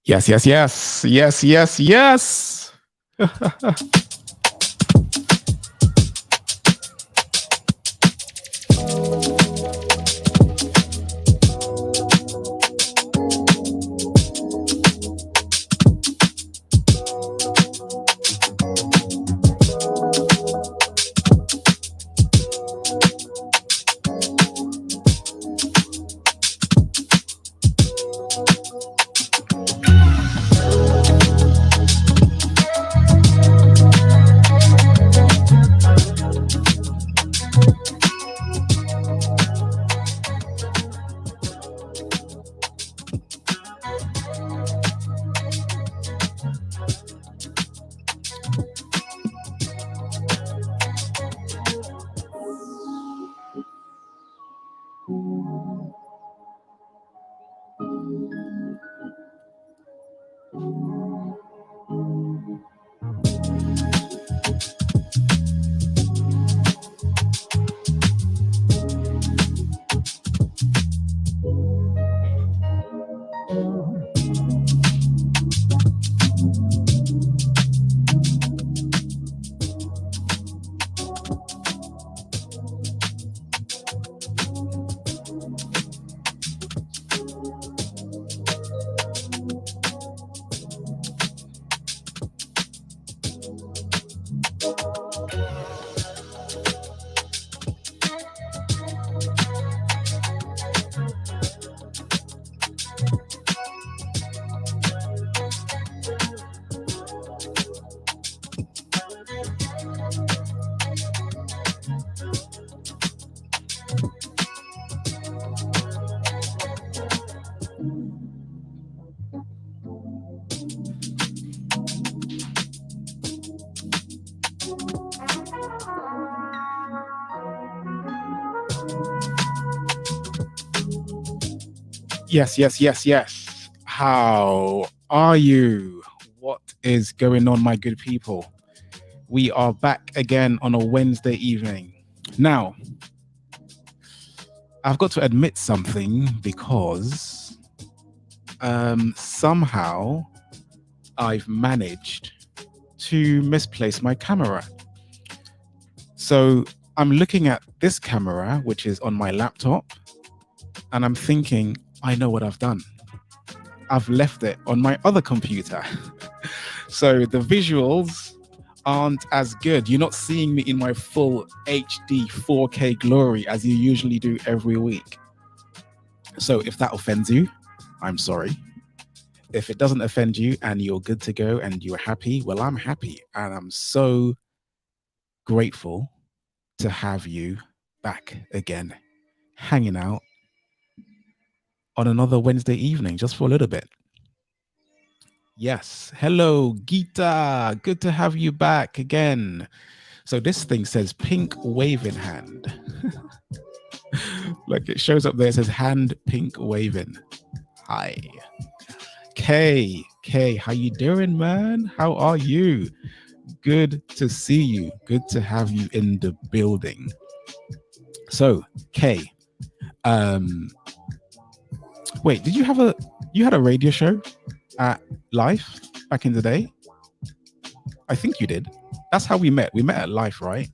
Yes, yes, yes, yes, yes, yes. Yes, yes, yes, yes. How are you? What is going on, my good people? We are back again on a Wednesday evening. Now, I've got to admit something because somehow I've managed to misplace my camera. So I'm looking at this camera, which is on my laptop, and I'm thinking, I know what I've done. I've left it on my other computer. So the visuals aren't as good. You're not seeing me in my full HD 4K glory as you usually do every week. So if that offends you, I'm sorry. If it doesn't offend you and you're good to go and you're happy, well, I'm happy. And I'm so grateful to have you back again, hanging out on another Wednesday evening, just for a little bit. Yes. Hello, Gita. Good to have you back again. So this thing says pink waving hand. Like it shows up there, it says hand pink waving. Hi. Kay, how you doing, man? How are you? Good to see you. Good to have you in the building. So, Kay, wait, did you had a radio show at Life back in the day? I think you did. That's how we met. We met at Life, right?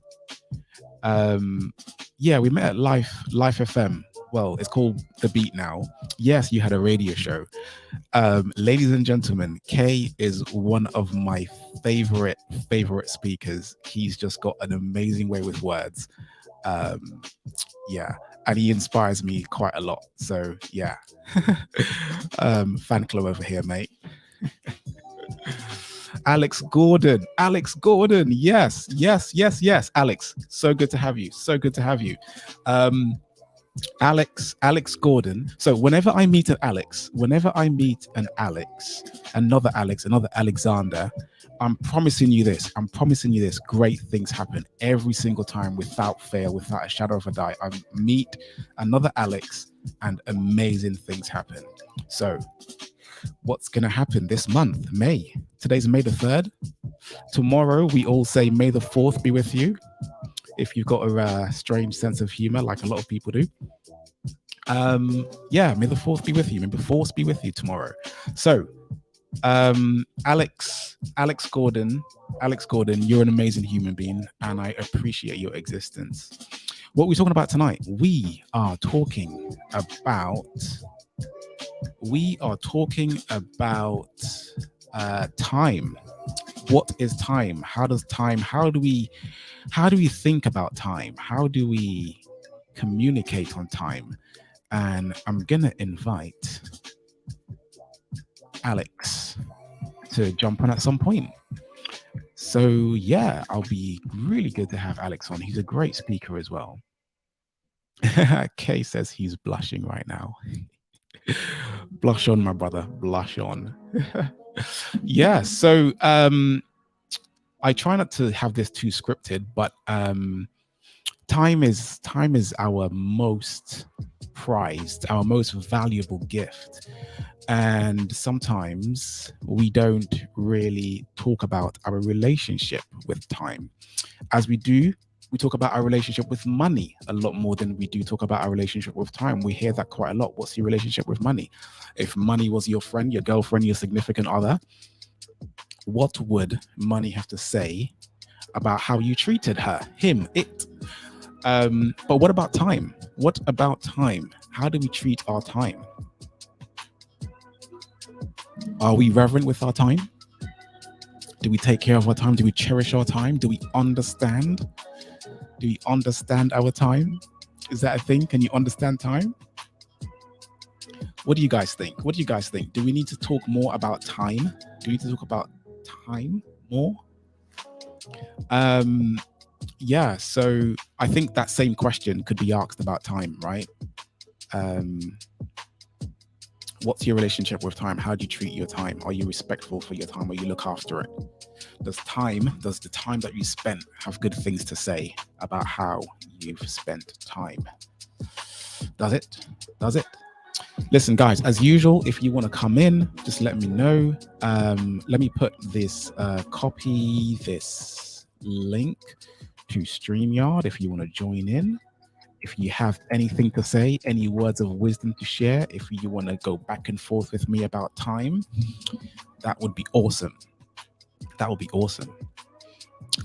Yeah, we met at Life FM. Well, it's called The Beat now. Yes, you had a radio show. Ladies and gentlemen, Kay is one of my favorite speakers. He's just got an amazing way with words. Yeah, and he inspires me quite a lot. So yeah, fan club over here, mate. Alex Gordon, yes, Alex, so good to have you, Alex Gordon. So whenever I meet an Alex, another Alexander, I'm promising you this, great things happen every single time without fail, without a shadow of a doubt. I meet another Alex and amazing things happen. So what's going to happen this month? May. Today's May the 3rd. Tomorrow we all say May the 4th be with you. If you've got a strange sense of humor, like a lot of people do. Yeah, may the 4th be with you. May the 4th be with you tomorrow. So Alex Gordon, you're an amazing human being, and I appreciate your existence. What are we talking about tonight? We are talking about time. What is time? How does time? How do we think about time? How do we communicate on time? And I'm gonna invite Alex to jump on at some point. So yeah, I'll be really good to have Alex on. He's a great speaker as well. Kay says he's blushing right now. Blush on, my brother. Blush on. Yeah. So I try not to have this too scripted, but time is our most prized, our most valuable gift. And sometimes we don't really talk about our relationship with time. As we do, we talk about our relationship with money a lot more than we do talk about our relationship with time. We hear that quite a lot. What's your relationship with money? If money was your friend, your girlfriend, your significant other, what would money have to say about how you treated her, him, it? But what about time? What about time? How do we treat our time? Are we reverent with our time? Do we take care of our time? Do we cherish our time? Do we understand? Do we understand our time? Is that a thing? Can you understand time? What do you guys think? What do you guys think? Do we need to talk more about time? Do we need to talk about time more? Yeah, so I think that same question could be asked about time, right? What's your relationship with time? How do you treat your time? Are you respectful for your time? Or you look after it? Does the time that you spent have good things to say about how you've spent time? Does it? Listen, guys, as usual, if you want to come in, just let me know. Let me put this, copy this link to StreamYard if you want to join in. If you have anything to say, any words of wisdom to share, if you want to go back and forth with me about time, that would be awesome. That would be awesome.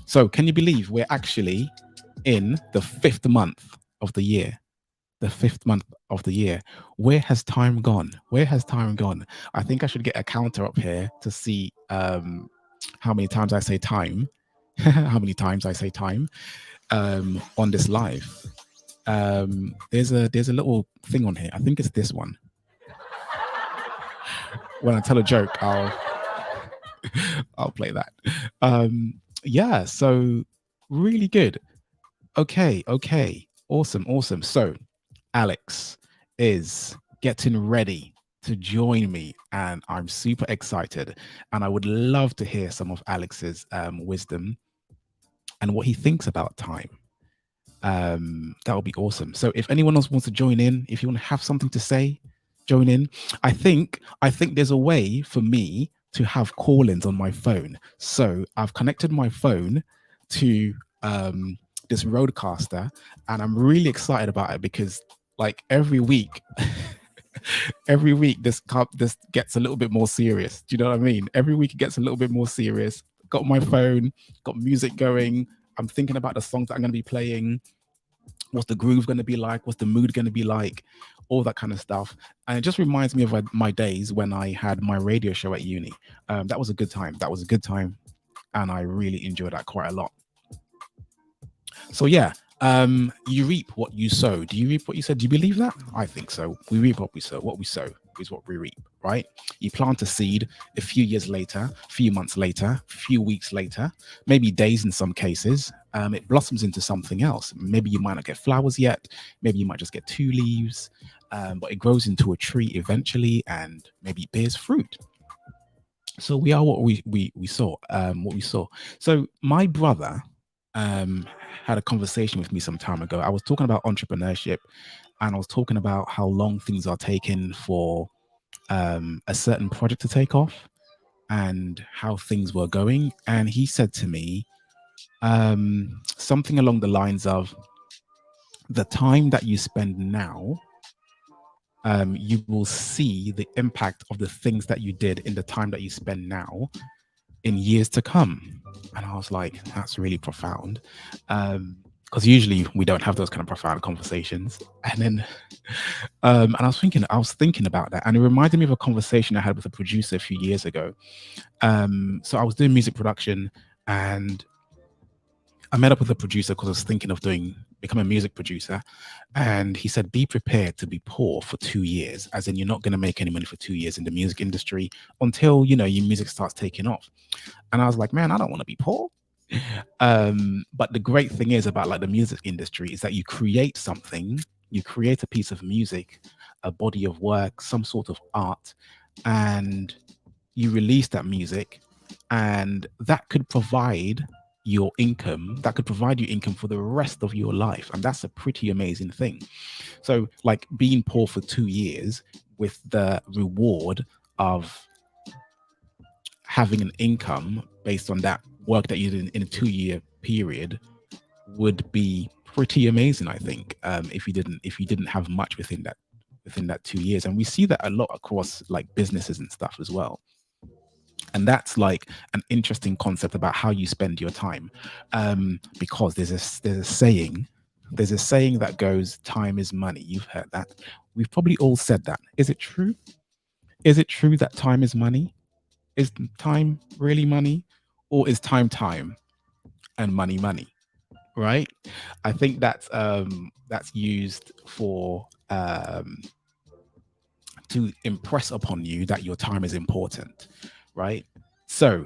So can you believe we're actually in the 5th month of the year? The 5th month of the year. Where has time gone? Where has time gone? I think I should get a counter up here to see how many times I say time. How many times I say time on this live. There's a little thing on here. I think it's this one. When I tell a joke, I'll play that. Yeah, so really good. Okay, awesome. So Alex is getting ready to join me, and I'm super excited. And I would love to hear some of Alex's wisdom and what he thinks about time. That would be awesome. So if anyone else wants to join in, if you want to have something to say, join in. I think there's a way for me to have call-ins on my phone. So I've connected my phone to this Rodecaster, and I'm really excited about it because like every week this gets a little bit more serious. Do you know what I mean? Every week it gets a little bit more serious. Got my phone, got music going. I'm thinking about the songs that I'm going to be playing. What's the groove going to be like? What's the mood going to be like? All that kind of stuff. And it just reminds me of my days when I had my radio show at uni. That was a good time. And I really enjoyed that quite a lot. So yeah, you reap what you sow. Do you reap what you sow? Do you believe that? I think so. We reap what we sow. What we sow is what we reap, right? You plant a seed, a few years later, a few months later, a few weeks later, maybe days in some cases, it blossoms into something else. Maybe you might not get flowers yet. Maybe you might just get 2 leaves, but it grows into a tree eventually, and maybe it bears fruit. So we are what we saw, what we saw. So my brother had a conversation with me some time ago. I was talking about entrepreneurship, and I was talking about how long things are taking for a certain project to take off and how things were going. And he said to me something along the lines of, the time that you spend now you will see the impact of the things that you did in the time that you spend now in years to come. And I was like, that's really profound. Because usually we don't have those kind of profound conversations. And then and I was thinking about that, and it reminded me of a conversation I had with a producer a few years ago. So I was doing music production, and I met up with a producer because I was thinking of becoming a music producer, and he said, "Be prepared to be poor for 2 years, as in you're not going to make any money for 2 years in the music industry until your music starts taking off." And I was like, "Man, I don't want to be poor." But the great thing is about like the music industry is that you create something, you create a piece of music, a body of work, some sort of art, and you release that music, and that could provide your income, that could provide you income for the rest of your life. And that's a pretty amazing thing. So like being poor for 2 years with the reward of having an income based on that work that you did in a 2 year period would be pretty amazing, I think. If you didn't have much within that 2 years. And we see that a lot across like businesses and stuff as well. And that's like an interesting concept about how you spend your time. Because there's a saying that goes, time is money. You've heard that. We've probably all said that. Is it true? Is it true that time is money? Is time really money? Or is time and money? Right? I think that's used for to impress upon you that your time is important, right? So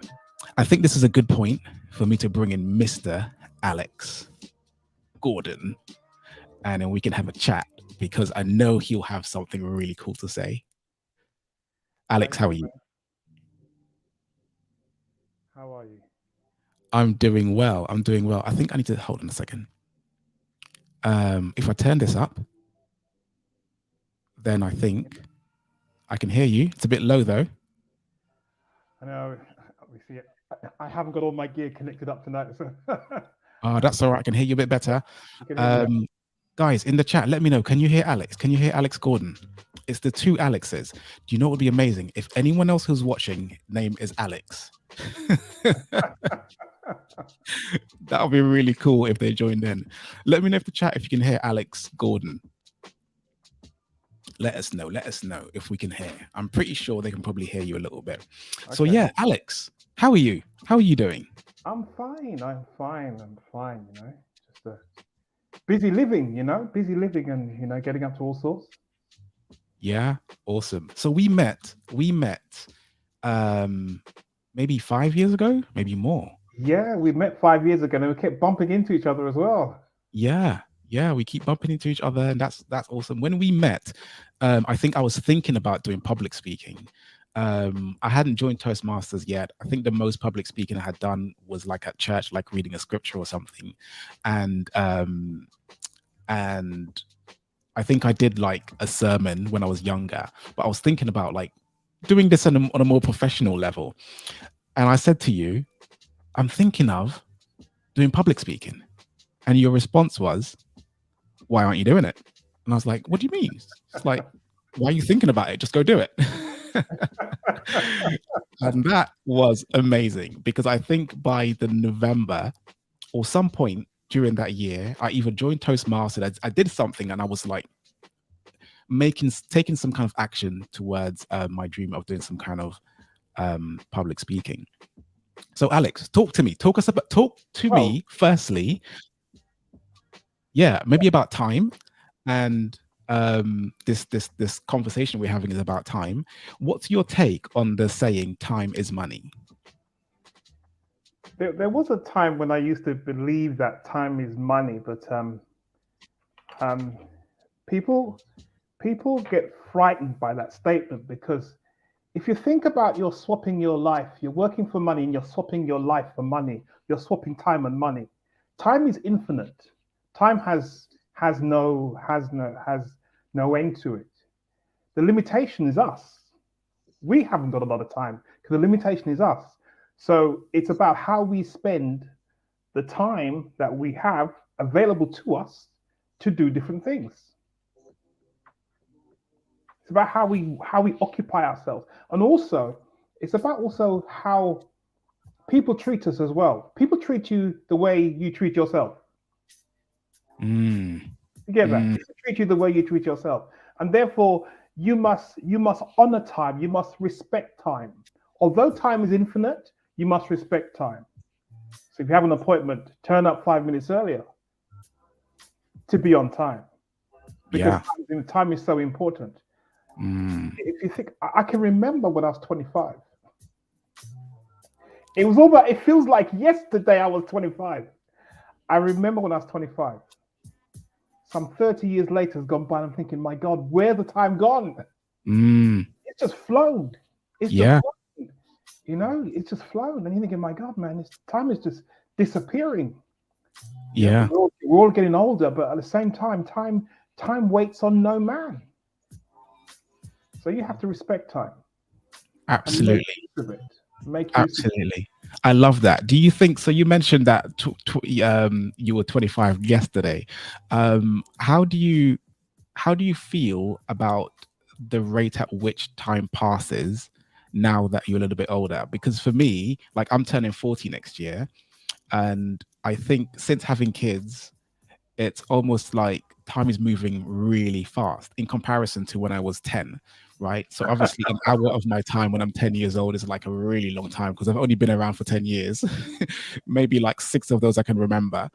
I think this is a good point for me to bring in Mr. Alex Gordon, and then we can have a chat because I know he'll have something really cool to say. Alex, Thank how are you, you? man. How are you? I'm doing well. I'm doing well. I think I need to hold on a second. If I turn this up, then I think I can hear you. It's a bit low though. I know. We see it. I haven't got all my gear connected up tonight, so That's all right. I can hear you a bit yeah, better. you can hear me now. Um, guys, in the chat, let me know. Can you hear Alex? Can you hear Alex Gordon? It's the two Alexes. Do you know what would be amazing? If anyone else who's watching name is Alex. That would be really cool if they joined in. Let me know if the chat if you can hear Alex Gordon. Let us know. Let us know if we can hear. I'm pretty sure they can probably hear you a little bit. So Okay. yeah, Alex, how are you? How are you doing? I'm fine. I'm fine. I'm fine. Just busy living. Busy living, and getting up to all sorts. Yeah, awesome. So we met maybe 5 years ago, maybe more. Yeah, we met 5 years ago, and we kept bumping into each other as well. Yeah, yeah, we keep bumping into each other, and that's awesome. When we met, I think I was thinking about doing public speaking. I hadn't joined Toastmasters yet. I think the most public speaking I had done was like at church, like reading a scripture or something, and and I think I did like a sermon when I was younger. But I was thinking about like doing this on a more professional level, and I said to you, I'm thinking of doing public speaking, and your response was, why aren't you doing it? And I was like, what do you mean? It's like, why are you thinking about it? Just go do it. And that was amazing because I think by the November or some point during that year, I either joined Toastmasters, I did something, and I was like taking some kind of action towards my dream of doing some kind of public speaking. So Alex, talk to Well, me firstly, yeah, maybe about time, and this conversation we're having is about time. What's your take on the saying time is money? there was a time when I used to believe that time is money, but um, people people get frightened by that statement because if you think about you're swapping your life, you're working for money and you're swapping your life for money, you're swapping time and money. Time is infinite. Time has no end to it. The limitation is us. We haven't got a lot of time because the limitation is us. So it's about how we spend the time that we have available to us to do different things. It's about how we occupy ourselves, and also it's about also how people treat us as well. People treat you the way you treat yourself. Mm, You get that? mm, People treat you the way you treat yourself, and therefore you must honor time. You must respect time. Although time is infinite, you must respect time. So if you have an appointment, turn up 5 minutes earlier to be on time because yeah. time is so important. Mm, If you think, I can remember when I was 25. It was over. It feels like yesterday I was 25. I remember when I was 25. Some 30 years later has gone by, and I'm thinking, my God, where's the time gone? mm, It's just flown. It's just yeah. flown. It's just flown. And you're thinking, my God, man, time is just disappearing. Yeah. We're all getting older, but at the same time, time waits on no man. So you have to respect time and make Absolutely. use of it. Make use of it. Absolutely. I love that. Do you think so? You mentioned that you were 25 yesterday. How do you feel about the rate at which time passes now that you're a little bit older? Because for me, like I'm turning 40 next year, and I think since having kids, it's almost like time is moving really fast in comparison to when I was 10, right? So obviously an hour of my time when I'm 10 years old is like a really long time because I've only been around for 10 years. Maybe like 6 of those I can remember.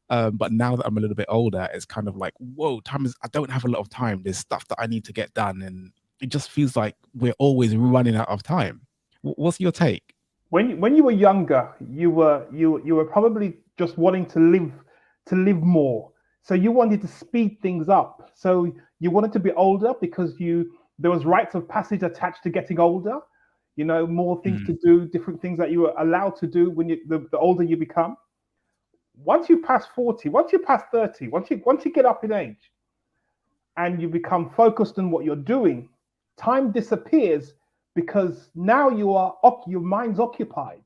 But now that I'm a little bit older, it's kind of like, whoa, I don't have a lot of time. There's stuff that I need to get done. And it just feels like we're always running out of time. What's your take? When you were younger, you were probably just wanting to live more. So you wanted to speed things up. So you wanted to be older because there was rites of passage attached to getting older. More things to Mm, do, different things that you were allowed to do when the older you become. Once you pass 40, once you pass 30, once you get up in age and you become focused on what you're doing, time disappears because now your mind's occupied.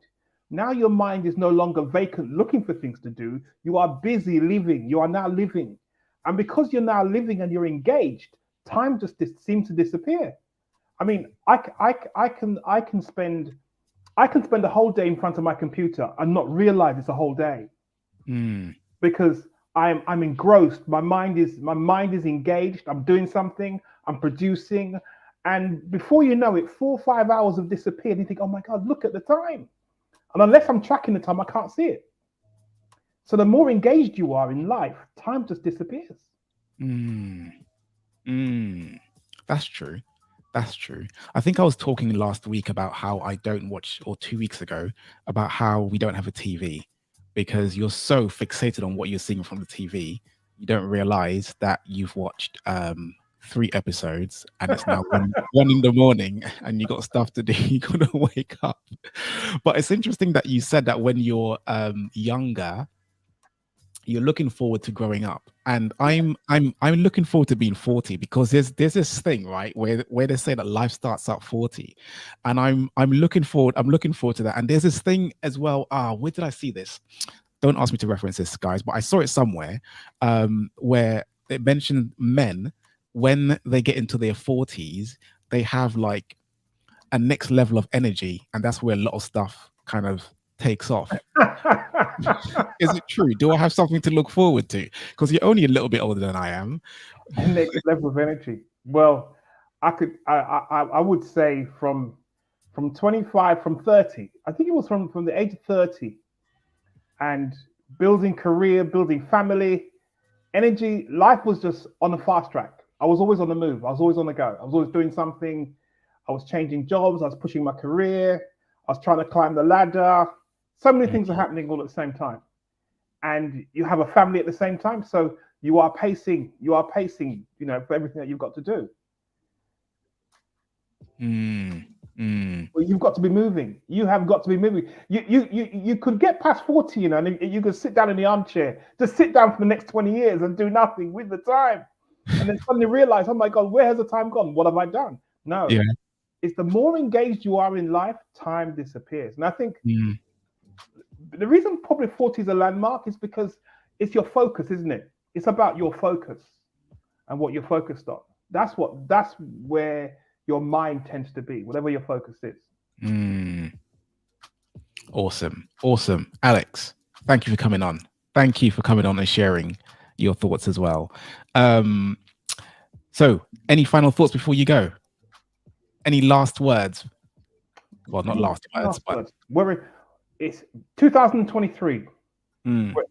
Now your mind is no longer vacant looking for things to do. You are busy living. You are now living. And because you're now living and you're engaged, time just seems to disappear. I mean, I can spend a whole day in front of my computer and not realize it's a whole day mm, because I'm engrossed. My mind is engaged. I'm doing something. I'm producing, and before you know it, 4 or 5 hours have disappeared. You think, oh my God, look at the time. And unless I'm tracking the time, I can't see it. So the more engaged you are in life, time just disappears. mm, mm. That's true. That's true. I think I was talking last week about how I don't watch, or 2 weeks ago, about how we don't have a TV because you're so fixated on what you're seeing from the TV, you don't realize that you've watched 3 episodes and it's now one in the morning and you got stuff to do. You gotta wake up. But it's interesting that you said that when you're younger, you're looking forward to growing up, and I'm looking forward to being 40 because there's this thing, right, where they say that life starts at 40, and I'm looking forward to that. And there's this thing as well, where did I see this? Don't ask me to reference this, guys, but I saw it somewhere, where it mentioned men when they get into their 40s, they have like a next level of energy, and that's where a lot of stuff kind of takes off. Is it true? Do I have something to look forward to? Because you're only a little bit older than I am. Next level of energy. Well, I would say from 25, from 30. I think it was from the age of 30, and building career, building family, energy. Life was just on a fast track. I was always on the move. I was always on the go. I was always doing something. I was changing jobs. I was pushing my career. I was trying to climb the ladder. So many things are happening all at the same time. And you have a family at the same time. So you are pacing, for everything that you've got to do. Mm, mm, Well, you've got to be moving. You have got to be moving. You could get past 40, and you could sit down in the armchair, just sit down for the next 20 years and do nothing with the time. And then suddenly realize, oh my God, where has the time gone? What have I done? No. yeah. It's the more engaged you are in life, time disappears. And I think Mm, the reason probably 40 is a landmark is because it's your focus, isn't it? It's about your focus and what you're focused on. That's where your mind tends to be, whatever your focus is. Awesome. Alex, thank you for coming on. Thank you for coming on and sharing your thoughts as well. So any final thoughts before you go? Any last words? Well, not last words, but it's 2023. Mm. We're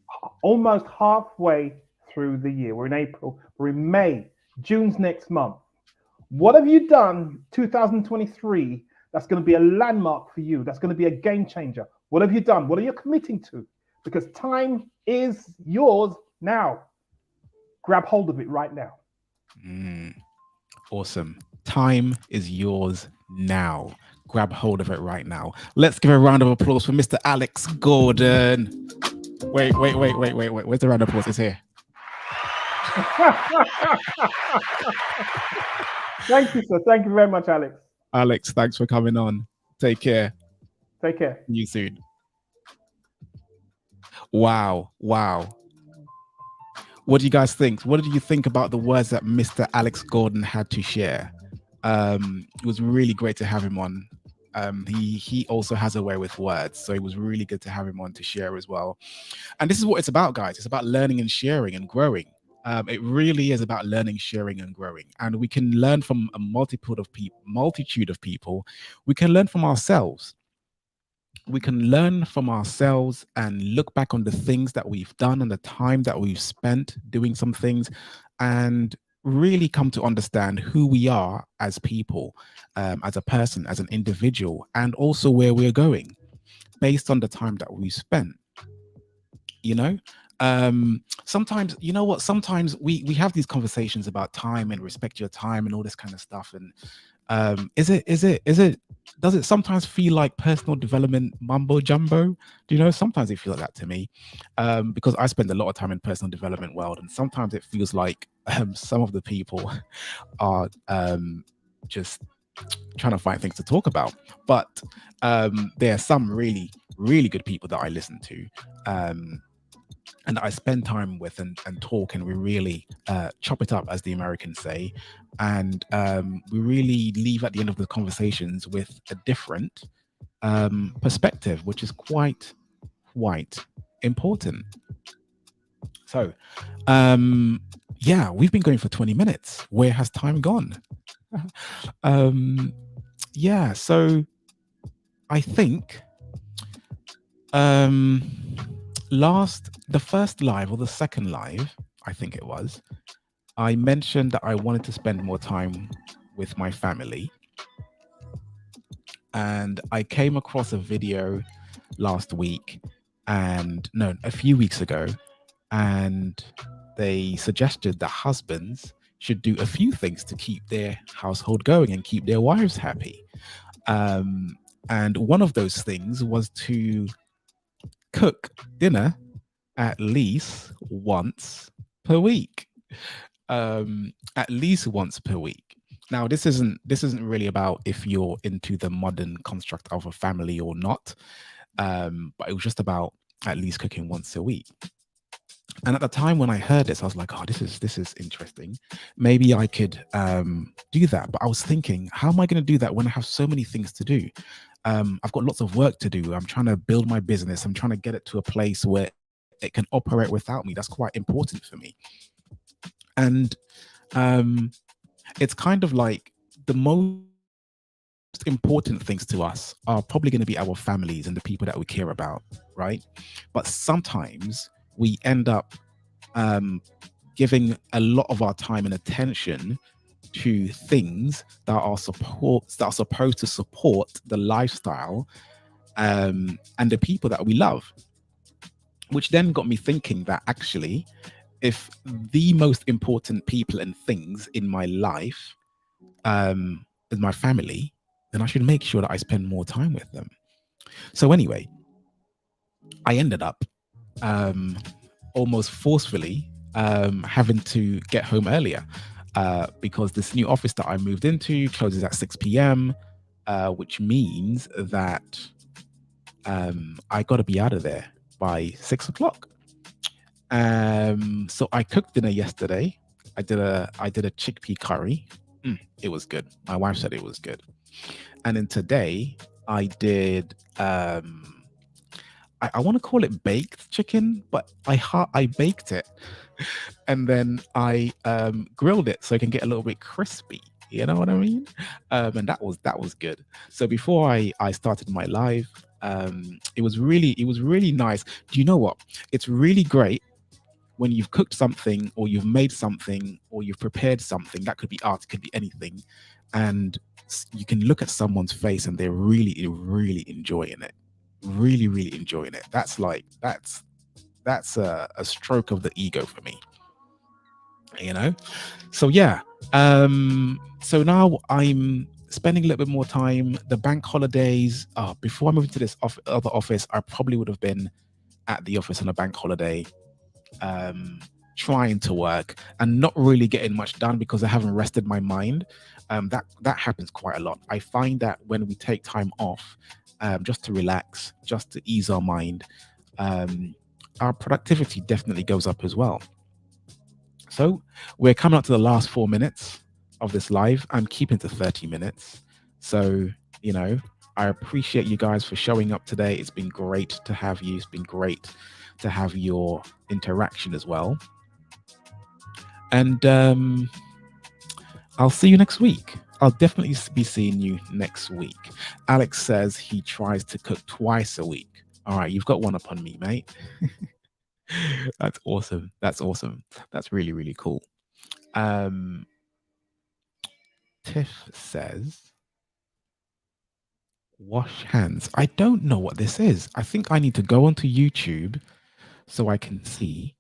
almost halfway through the year. We're in April. We're in May. June's next month. What have you done 2023 that's going to be a landmark for you? That's going to be a game changer. What have you done? What are you committing to? Because time is yours now. Grab hold of it right now. Awesome. Time is yours now. Grab hold of it right now. Let's give a round of applause for Mr. Alex Gordon. Wait. Where's the round of applause? It's here. Thank you, sir. Thank you very much, Alex. Alex, thanks for coming on. Take care. Take care. See you soon. Wow. What do you guys think? What did you think about the words that Mr. Alex Gordon had to share? It was really great to have him on. He also has a way with words, so it was really good to have him on to share as well. And this is what it's about, guys. It's about learning and sharing and growing. It really is about learning, sharing, and growing. And we can learn from a multitude of people. We can learn from ourselves. We can learn from ourselves and look back on the things that we've done and the time that we've spent doing some things, and really come to understand who we are as people, as a person, as an individual, and also where we're going based on the time that we spent. Sometimes, you know what, sometimes we have these conversations about time and respect your time and all this kind of stuff. And does it sometimes feel like personal development mumbo jumbo? Sometimes it feels like that to me, because I spend a lot of time in personal development world, and sometimes it feels like some of the people are just trying to find things to talk about. But there are some really, really good people that I listen to, and I spend time with and talk, and we really chop it up, as the Americans say. And we really leave at the end of the conversations with a different perspective, which is quite important. So, yeah, we've been going for 20 minutes. Where has time gone? Yeah, so I think the first live or the second live, I think it was, I mentioned that I wanted to spend more time with my family. And I came across a video last week, a few weeks ago, and they suggested that husbands should do a few things to keep their household going and keep their wives happy. And one of those things was to cook dinner at least once per week. At least once per week. Now, this isn't really about if you're into the modern construct of a family or not, but it was just about at least cooking once a week. And at the time when I heard this, I was like, oh, this is interesting. Maybe I could do that. But I was thinking, how am I going to do that when I have so many things to do? I've got lots of work to do. I'm trying to build my business. I'm trying to get it to a place where it can operate without me. That's quite important for me. And it's kind of like the most important things to us are probably going to be our families and the people that we care about, right? But sometimes we end up giving a lot of our time and attention to things that are supposed to support the lifestyle and the people that we love, which then got me thinking that actually, if the most important people and things in my life is my family, then I should make sure that I spend more time with them. So anyway, I ended up almost forcefully having to get home earlier because this new office that I moved into closes at 6 p.m., which means that I got to be out of there by 6 o'clock. So I cooked dinner yesterday. I did a chickpea curry. It was good. My wife said it was good. And then today I did I want to call it baked chicken, but I baked it and then I grilled it so it can get a little bit crispy. You know what I mean? And that was good. So before I started my live, it was really nice. Do you know what? It's really great when you've cooked something or you've made something or you've prepared something. That could be art, it could be anything, and you can look at someone's face and they're really enjoying it, really enjoying it. That's a stroke of the ego for me, you know. So yeah, so now I'm spending a little bit more time. The bank holidays, before I moved to this other office, I probably would have been at the office on a bank holiday, trying to work and not really getting much done because I haven't rested my mind. That happens quite a lot. I find that when we take time off, just to relax, just to ease our mind, our productivity definitely goes up as well. So we're coming up to the last 4 minutes of this live. I'm keeping to 30 minutes. So, you know, I appreciate you guys for showing up today. It's been great to have you. It's been great to have your interaction as well. And I'll see you next week. I'll definitely be seeing you next week. Alex says he tries to cook twice a week. All right, you've got one up on me, mate. That's awesome. That's awesome. That's really cool. Tiff says, wash hands. I don't know what this is. I think I need to go onto YouTube so I can see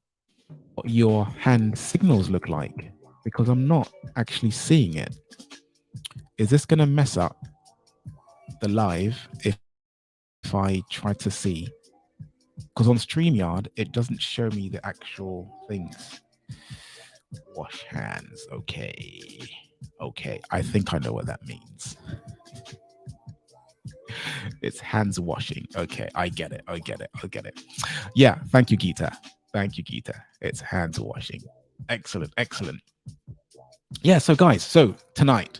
what your hand signals look like, because I'm not actually seeing it. Is this going to mess up the live if I try to see? Because on StreamYard, it doesn't show me the actual things. Wash hands. Okay. I think I know what that means. It's hands washing. Okay, I get it. Yeah, thank you, Geeta. It's hands washing. Excellent. Yeah, so guys, so tonight,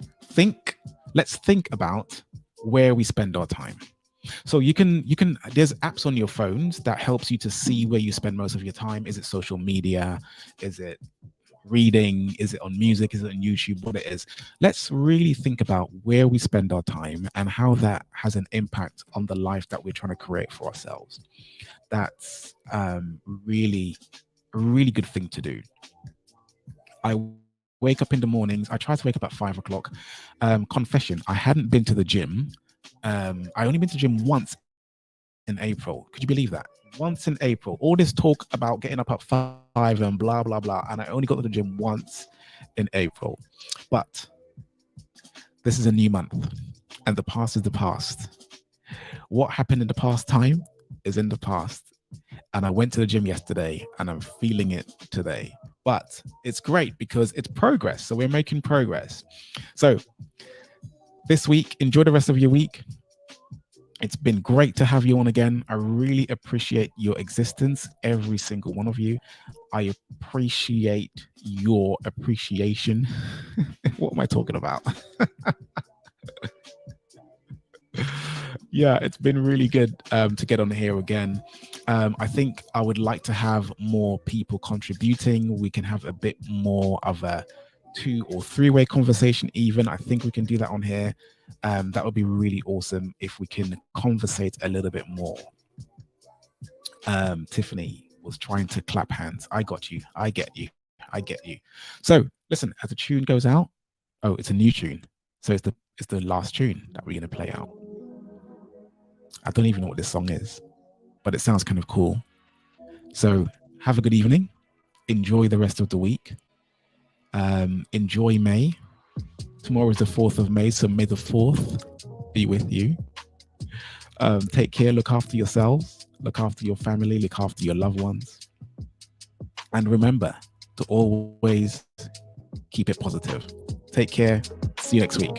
let's think about where we spend our time. So you can there's apps on your phones that helps you to see where you spend most of your time. Is it social media? Is it reading? Is it on music? Is it on YouTube? What it is? Let's really think about where we spend our time and how that has an impact on the life that we're trying to create for ourselves. That's really a really good thing to do. I wake up in the mornings. I try to wake up at 5 o'clock. Confession, I hadn't been to the gym. I only been to the gym once in April. Could you believe that? Once in April. All this talk about getting up at 5 and blah, blah, blah. And I only got to the gym once in April. But this is a new month and the past is the past. What happened in the past time is in the past. And I went to the gym yesterday and I'm feeling it today. But it's great because it's progress. So we're making progress. So this week, enjoy the rest of your week. It's been great to have you on again. I really appreciate your existence, every single one of you. I appreciate your appreciation. What am I talking about? Yeah, it's been really good to get on here again. I think I would like to have more people contributing. We can have a bit more of a 2 or 3-way conversation even. I think we can do that on here. That would be really awesome if we can conversate a little bit more. Tiffany was trying to clap hands. I got you. I get you. So listen, as the tune goes out, oh, it's a new tune. So it's the last tune that we're going to play out. I don't even know what this song is, but it sounds kind of cool. So have a good evening. Enjoy the rest of the week. Enjoy May. Tomorrow is the 4th of May, so may the 4th be with you. Take care, look after yourselves, look after your family, look after your loved ones. And remember to always keep it positive. Take care. See you next week.